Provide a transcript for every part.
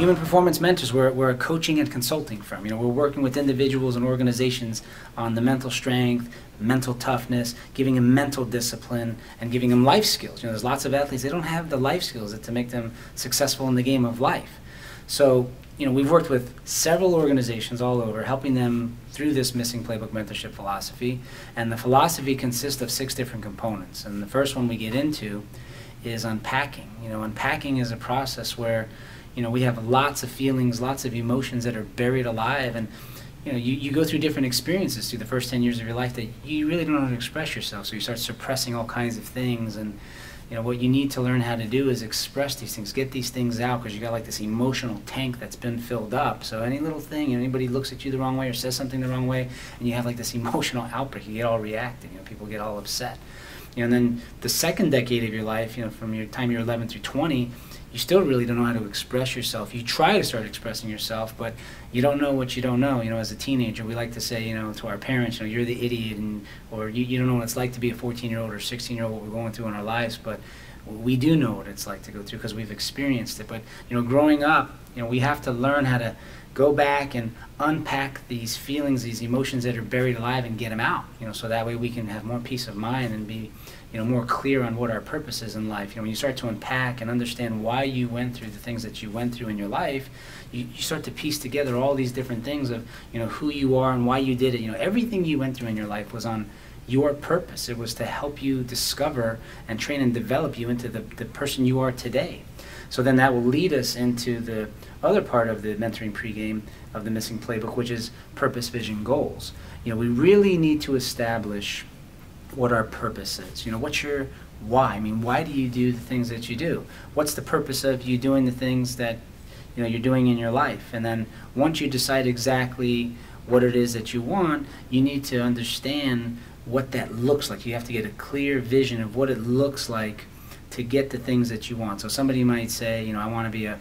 Human Performance Mentors, we're a coaching and consulting firm. We're working with individuals and organizations on the mental strength, mental toughness, giving them mental discipline, and giving them life skills. There's lots of athletes, they don't have the life skills to make them successful in the game of life. So, we've worked with several organizations all over, helping them through this Missing Playbook mentorship philosophy. And the philosophy consists of 6 different components. And the first one we get into is unpacking. Unpacking is a process where we have lots of feelings, lots of emotions that are buried alive, and you go through different experiences through the first 10 years of your life that you really don't know how to express yourself, so you start suppressing all kinds of things. And what you need to learn how to do is express these things, get these things out, because you got like this emotional tank that's been filled up. So any little thing, anybody looks at you the wrong way or says something the wrong way, and you have like this emotional outbreak, you get all reactive, people get all upset. And then the second decade of your life, from your time you're 11 through 20, you still really don't know how to express yourself. You try to start expressing yourself, but you don't know what you don't know. As a teenager, we like to say, to our parents, you're the idiot, or you don't know what it's like to be a 14-year-old or 16-year-old, what we're going through in our lives, but we do know what it's like to go through because we've experienced it. But, growing up, we have to learn how to go back and unpack these feelings, these emotions that are buried alive, and get them out, so that way we can have more peace of mind and be more clear on what our purpose is in life. When you start to unpack and understand why you went through the things that you went through in your life, you start to piece together all these different things of, who you are and why you did it. Everything you went through in your life was on your purpose. It was to help you discover and train and develop you into the person you are today. So then that will lead us into the other part of the mentoring pregame of the Missing Playbook, which is purpose, vision, goals. We really need to establish what our purpose is. What's your why? Why do you do the things that you do? What's the purpose of you doing the things that you're doing in your life? And then once you decide exactly what it is that you want, you need to understand what that looks like. You have to get a clear vision of what it looks like to get the things that you want. So somebody might say, I want to be a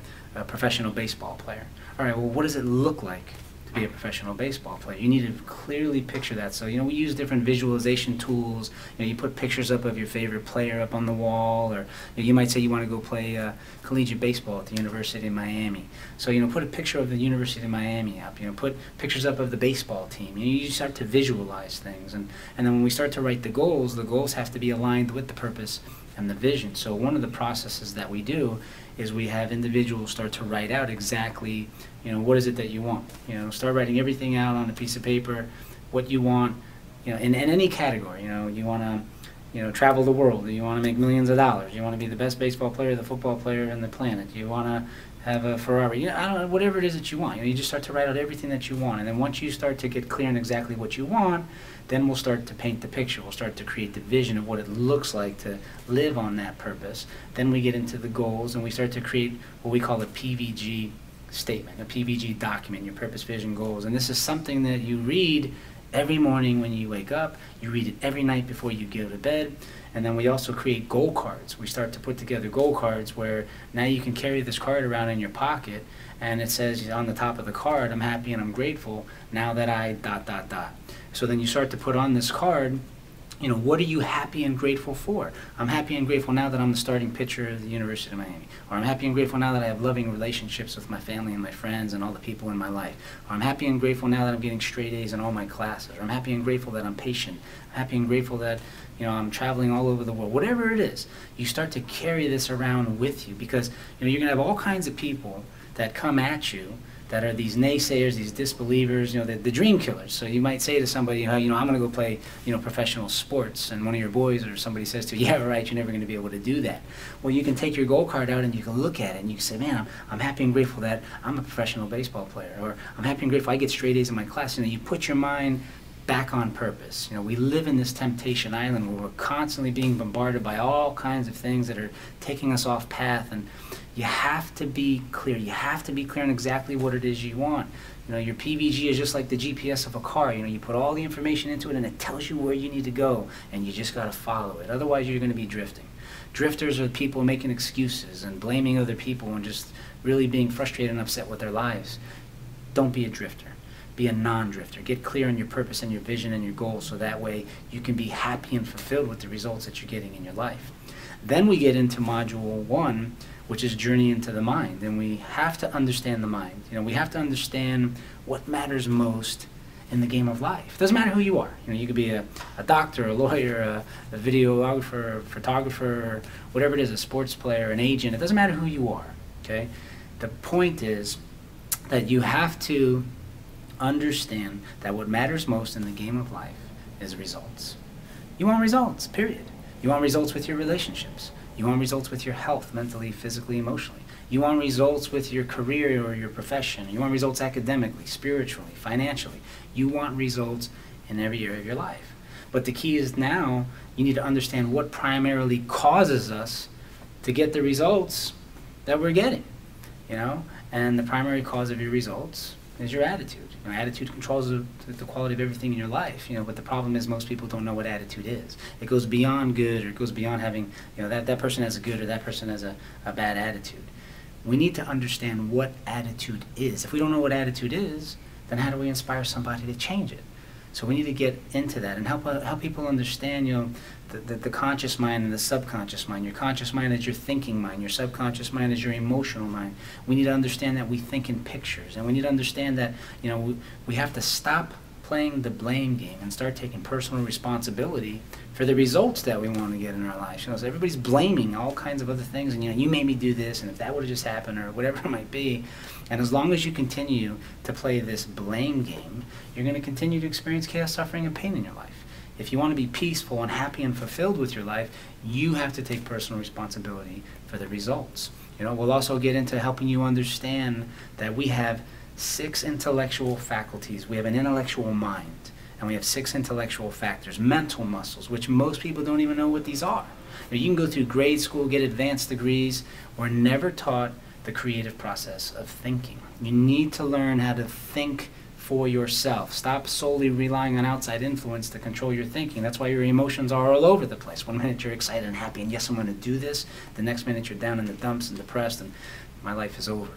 professional baseball player. All right, well, what does it look like to be a professional baseball player? You need to clearly picture that. So, we use different visualization tools. You put pictures up of your favorite player up on the wall, or you might say you want to go play collegiate baseball at the University of Miami. So, put a picture of the University of Miami up. Put pictures up of the baseball team. You start to visualize things. And then when we start to write the goals have to be aligned with the purpose and the vision. So one of the processes that we do is we have individuals start to write out exactly, what is it that you want. Start writing everything out on a piece of paper, what you want, in any category. You want to, travel the world. You want to make millions of dollars. You want to be the best baseball player, the football player on the planet. You want to have a Ferrari. I don't know, whatever it is that you want. You just start to write out everything that you want. And then once you start to get clear on exactly what you want, then we'll start to paint the picture. We'll start to create the vision of what it looks like to live on that purpose. Then we get into the goals, and we start to create what we call a PVG statement, a PVG document, your purpose, vision, goals. And this is something that you read every morning when you wake up. You read it every night before you go to bed. And then we also create goal cards. We start to put together goal cards where now you can carry this card around in your pocket, and it says on the top of the card, I'm happy and I'm grateful now that I ... So then you start to put on this card, what are you happy and grateful for? I'm happy and grateful now that I'm the starting pitcher of the University of Miami. Or I'm happy and grateful now that I have loving relationships with my family and my friends and all the people in my life. Or I'm happy and grateful now that I'm getting straight A's in all my classes. Or I'm happy and grateful that I'm patient. I'm happy and grateful that I'm traveling all over the world. Whatever it is, you start to carry this around with you, because you're going to have all kinds of people that come at you that are these naysayers, these disbelievers, the dream killers. So you might say to somebody, I'm going to go play, professional sports, and one of your boys or somebody says to you, yeah, right, you're never going to be able to do that. Well, you can take your goal card out and you can look at it and you can say, man, I'm happy and grateful that I'm a professional baseball player, or I'm happy and grateful I get straight A's in my class. You put your mind back on purpose. We live in this temptation island where we're constantly being bombarded by all kinds of things that are taking us off path, and you have to be clear. You have to be clear on exactly what it is you want. Your PVG is just like the GPS of a car. You put all the information into it and it tells you where you need to go, and you just got to follow it. Otherwise, you're going to be drifting. Drifters are people making excuses and blaming other people and just really being frustrated and upset with their lives. Don't be a drifter. Be a non-drifter. Get clear on your purpose and your vision and your goals, so that way you can be happy and fulfilled with the results that you're getting in your life. Then we get into Module 1, which is Journey into the Mind. And we have to understand the mind. You know, we have to understand what matters most in the game of life. It doesn't matter who you are. You know, you could be a doctor, a lawyer, a videographer, a photographer, or whatever it is, a sports player, an agent. It doesn't matter who you are, okay? The point is that you have to understand that what matters most in the game of life is results. You want results, period. You want results with your relationships. You want results with your health, mentally, physically, emotionally. You want results with your career or your profession. You want results academically, spiritually, financially. You want results in every area of your life. But the key is now you need to understand what primarily causes us to get the results that we're getting, you know? And the primary cause of your results is your attitude. You know, attitude controls the quality of everything in your life, you know, but the problem is most people don't know what attitude is. It goes beyond good, or it goes beyond having, you know, that person has a good or that person has a bad attitude. We need to understand what attitude is. If we don't know what attitude is, then how do we inspire somebody to change it? So we need to get into that and help people understand, you know, the conscious mind and the subconscious mind. Your conscious mind is your thinking mind. Your subconscious mind is your emotional mind. We need to understand that we think in pictures, and we need to understand that, you know, we have to stop playing the blame game and start taking personal responsibility for the results that we want to get in our lives. You know, so everybody's blaming all kinds of other things, and, you know, you made me do this, and if that would have just happened, or whatever it might be. And as long as you continue to play this blame game, you're going to continue to experience chaos, suffering, and pain in your life. If you want to be peaceful and happy and fulfilled with your life, you have to take personal responsibility for the results. You know, we'll also get into helping you understand that we have 6 intellectual faculties. We have an intellectual mind, and we have 6 intellectual factors, mental muscles, which most people don't even know what these are. You can go through grade school, get advanced degrees. We're never taught the creative process of thinking. You need to learn how to think for yourself. Stop solely relying on outside influence to control your thinking. That's why your emotions are all over the place. One minute you're excited and happy, and yes, I'm going to do this. The next minute you're down in the dumps and depressed, and my life is over.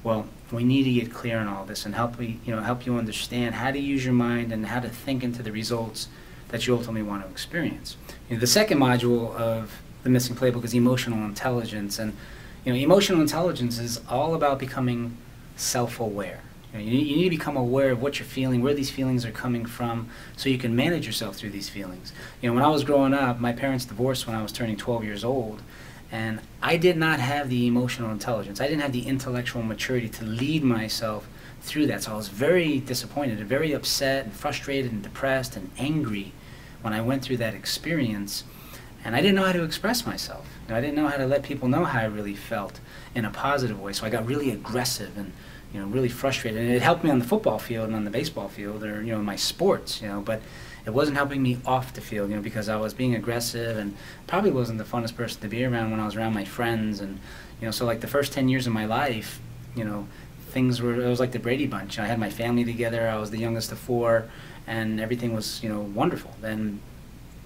Well, we need to get clear on all this and help you understand how to use your mind and how to think into the results that you ultimately want to experience. You know, the second module of the Missing Playbook is emotional intelligence, and, you know, emotional intelligence is all about becoming self-aware. You know, you need to become aware of what you're feeling, where these feelings are coming from, so you can manage yourself through these feelings. You know, when I was growing up, my parents divorced when I was turning 12 years old, and I did not have the emotional intelligence. I didn't have the intellectual maturity to lead myself through that. So I was very disappointed and very upset and frustrated and depressed and angry when I went through that experience. And I didn't know how to express myself. You know, I didn't know how to let people know how I really felt in a positive way. So I got really aggressive and, you know, really frustrated. And it helped me on the football field and on the baseball field, or, you know, my sports, you know, but it wasn't helping me off the field, you know, because I was being aggressive and probably wasn't the funnest person to be around when I was around my friends. And, you know, so like the first 10 years of my life, you know, it was like the Brady Bunch. I had my family together. I was the youngest of 4, and everything was, you know, wonderful. Then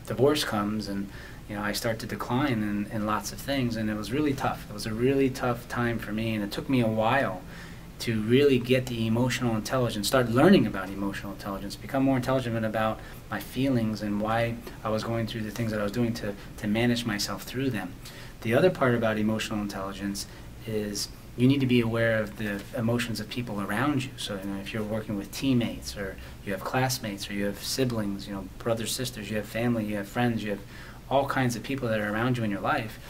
divorce comes, and, you know, I start to decline in lots of things, and it was really tough. It was a really tough time for me, and it took me a while to really get the emotional intelligence, start learning about emotional intelligence, become more intelligent about my feelings and why I was going through the things that I was doing to manage myself through them. The other part about emotional intelligence is you need to be aware of the emotions of people around you. So, you know, if you're working with teammates, or you have classmates, or you have siblings, you know, brothers, sisters, you have family, you have friends, you have all kinds of people that are around you in your life,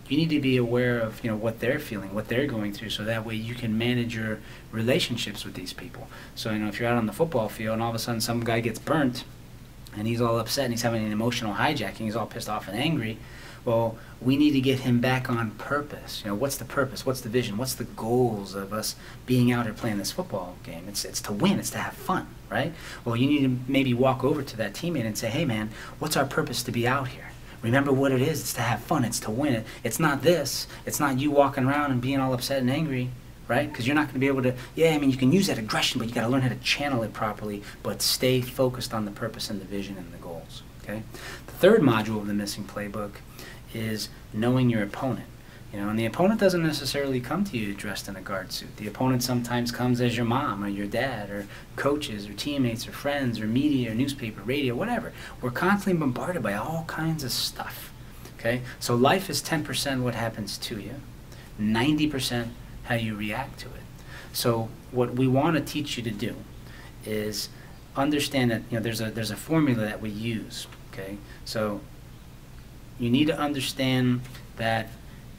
you need to be aware of, you know, what they're feeling, what they're going through, so that way you can manage your relationships with these people. So, you know, if you're out on the football field and all of a sudden some guy gets burnt and he's all upset and he's having an emotional hijacking, he's all pissed off and angry, well, we need to get him back on purpose. You know, what's the purpose? What's the vision? What's the goals of us being out here playing this football game? It's to win. It's to have fun, right? Well, you need to maybe walk over to that teammate and say, hey, man, what's our purpose to be out here? Remember what it is. It's to have fun. It's to win it. It's not this. It's not you walking around and being all upset and angry, right? Because you're not going to be able to, yeah, I mean, you can use that aggression, but you got to learn how to channel it properly, but stay focused on the purpose and the vision and the goals, okay? The third module of the Missing Playbook is knowing your opponent. You know, and the opponent doesn't necessarily come to you dressed in a guard suit. The opponent sometimes comes as your mom or your dad or coaches or teammates or friends or media or newspaper, radio, whatever. We're constantly bombarded by all kinds of stuff, okay? So life is 10% what happens to you, 90% how you react to it. So what we want to teach you to do is understand that, you know, there's a formula that we use, okay? So you need to understand that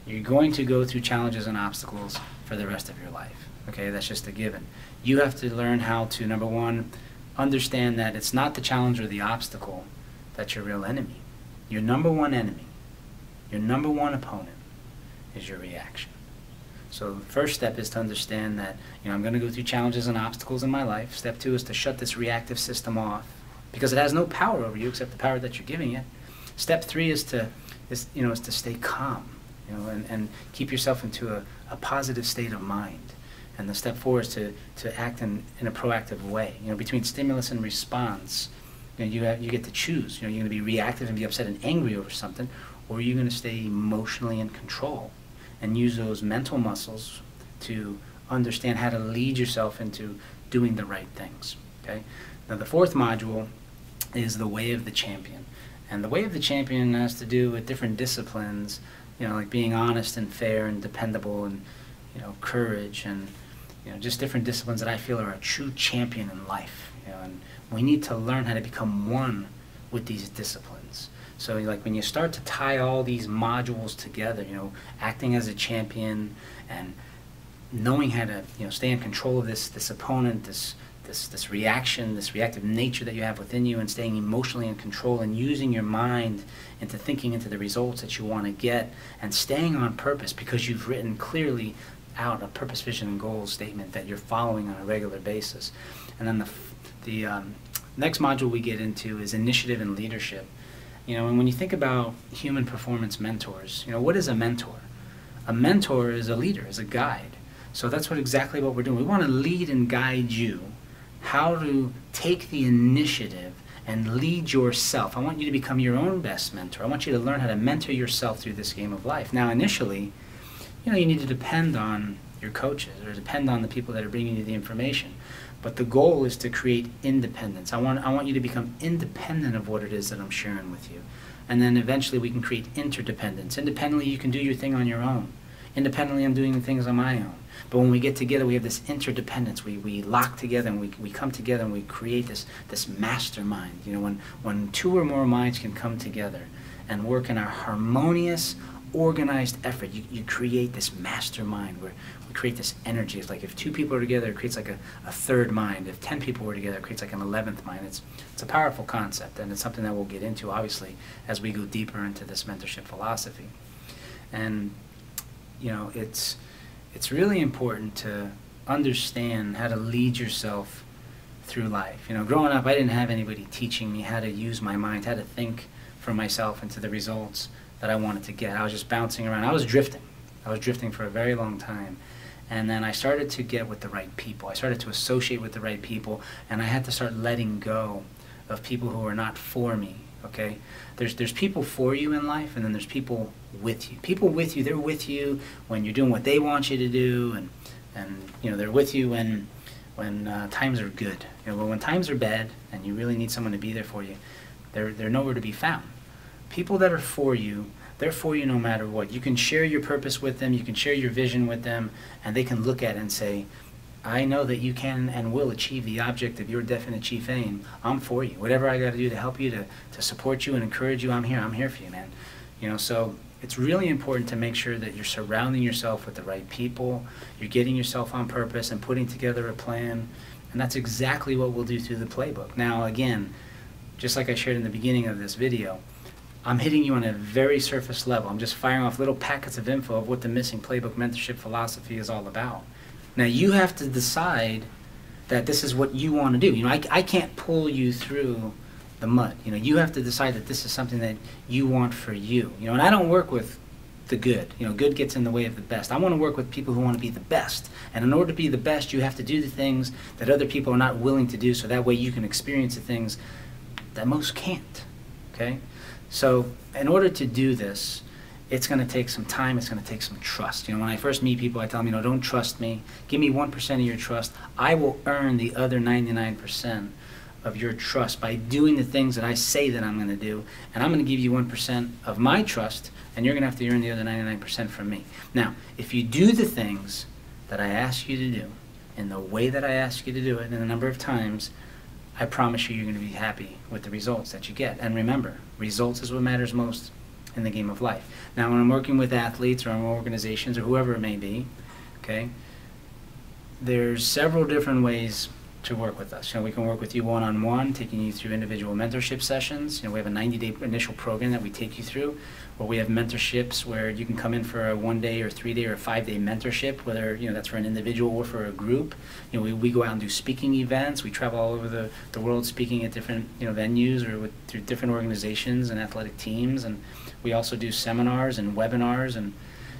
you're going to go through challenges and obstacles for the rest of your life, okay? That's just a given. You have to learn how to, number one, understand that it's not the challenge or the obstacle that's your real enemy. Your number one enemy, your number one opponent is your reaction. So the first step is to understand that, you know, I'm going to go through challenges and obstacles in my life. Step two is to shut this reactive system off because it has no power over you except the power that you're giving it. Step three is to stay calm, you know, and keep yourself into a positive state of mind. And the step four is to act in a proactive way. You know, between stimulus and response, you know, you get to choose. You know, you're going to be reactive and be upset and angry over something, or you're going to stay emotionally in control and use those mental muscles to understand how to lead yourself into doing the right things, okay? Now the fourth module is the way of the champion. And the way of the champion has to do with different disciplines, you know, like being honest and fair and dependable and, you know, courage and, you know, just different disciplines that I feel are a true champion in life, you know, and we need to learn how to become one with these disciplines. So like when you start to tie all these modules together, you know, acting as a champion and knowing how to, you know, stay in control of this opponent, this reaction, this reactive nature that you have within you, and staying emotionally in control and using your mind into thinking into the results that you want to get and staying on purpose because you've written clearly out a purpose, vision, and goals statement that you're following on a regular basis. And then the next module we get into is initiative and leadership. You know, and when you think about human performance mentors, you know, what is a mentor? A mentor is a leader, is a guide. So that's exactly what we're doing. We want to lead and guide you how to take the initiative and lead yourself. I want you to become your own best mentor. I want you to learn how to mentor yourself through this game of life. Now, initially, you know, you need to depend on your coaches or depend on the people that are bringing you the information. But the goal is to create independence. I want you to become independent of what it is that I'm sharing with you. And then eventually we can create interdependence. Independently, you can do your thing on your own. Independently, I'm doing the things on my own. But when we get together, we have this interdependence. We lock together and we come together and we create this mastermind. You know, when two or more minds can come together and work in a harmonious, organized effort, you create this mastermind where we create this energy. It's like if two people are together, it creates like a third mind. If 10 people were together, it creates like an 11th mind. It's a powerful concept, and it's something that we'll get into, obviously, as we go deeper into this mentorship philosophy. And, you know, it's really important to understand how to lead yourself through life. You know, growing up, I didn't have anybody teaching me how to use my mind, how to think for myself into the results that I wanted to get. I was just bouncing around. I was drifting. I was drifting for a very long time. And then I started to get with the right people. I started to associate with the right people, and I had to start letting go of people who are not for me, okay? There's people for you in life, and then there's people with you. People with you, they're with you when you're doing what they want you to do, and you know, they're with you when times are good. You know, but when times are bad and you really need someone to be there for you, they're nowhere to be found. People that are for you, they're for you no matter what. You can share your purpose with them, you can share your vision with them, and they can look at it and say, I know that you can and will achieve the object of your definite chief aim. I'm for you. Whatever I got to do to help you, to support you and encourage you, I'm here for you, man. You know, so it's really important to make sure that you're surrounding yourself with the right people, you're getting yourself on purpose and putting together a plan, and that's exactly what we'll do through the playbook. Now, again, just like I shared in the beginning of this video, I'm hitting you on a very surface level. I'm just firing off little packets of info of what the Missing Playbook Mentorship Philosophy is all about. Now you have to decide that this is what you want to do. You know, I can't pull you through the mud. You know, you have to decide that this is something that you want for you. You know, and I don't work with the good. You know, good gets in the way of the best. I want to work with people who want to be the best. And in order to be the best, you have to do the things that other people are not willing to do, so that way you can experience the things that most can't. Okay? So in order to do this, it's going to take some time, it's going to take some trust. You know, when I first meet people, I tell them, you know, don't trust me. Give me 1% of your trust. I will earn the other 99% of your trust by doing the things that I say that I'm going to do, and I'm going to give you 1% of my trust, and you're going to have to earn the other 99% from me. Now, if you do the things that I ask you to do in the way that I ask you to do it and a number of times, I promise you're going to be happy with the results that you get. And remember, results is what matters most in the game of life. Now, when I'm working with athletes or organizations or whoever it may be, okay, there's several different ways to work with us. We can work with you one-on-one, taking you through individual mentorship sessions. We have a 90-day initial program that we take you through, or we have mentorships where you can come in for a 1-day or 3-day or 5-day mentorship, whether that's for an individual or for a group. We go out and do speaking events. We travel all over the world speaking at different venues or through different organizations and athletic teams, and we also do seminars and webinars, and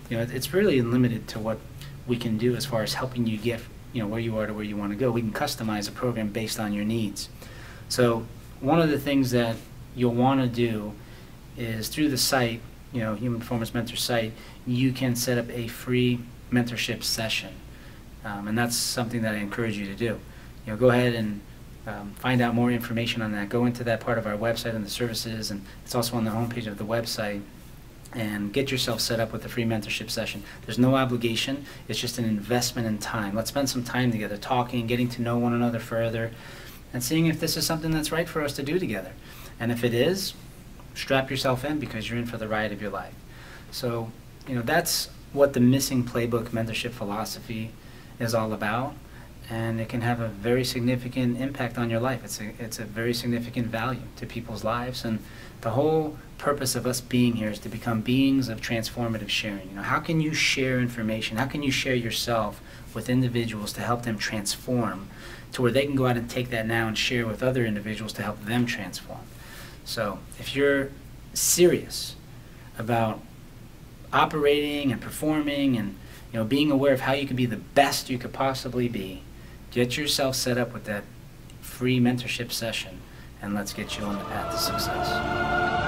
it's really unlimited to what we can do as far as helping you get where you are to where you want to go. We can customize a program based on your needs. So one of the things that you'll want to do is through the site, Human Performance Mentor site, you can set up a free mentorship session. And that's something that I encourage you to do. Go ahead and find out more information on that. Go into that part of our website and the services, and it's also on the homepage of the website, and get yourself set up with a free mentorship session. There's no obligation. It's just an investment in time. Let's spend some time together talking, getting to know one another further, and seeing if this is something that's right for us to do together. And if it is, strap yourself in, because you're in for the ride of your life. So, that's what the Missing Playbook mentorship philosophy is all about, and it can have a very significant impact on your life. It's a very significant value to people's lives, and the whole purpose of us being here is to become beings of transformative sharing. How can you share information? How can you share yourself with individuals to help them transform to where they can go out and take that now and share with other individuals to help them transform? So if you're serious about operating and performing and being aware of how you can be the best you could possibly be, get yourself set up with that free mentorship session, and let's get you on the path to success.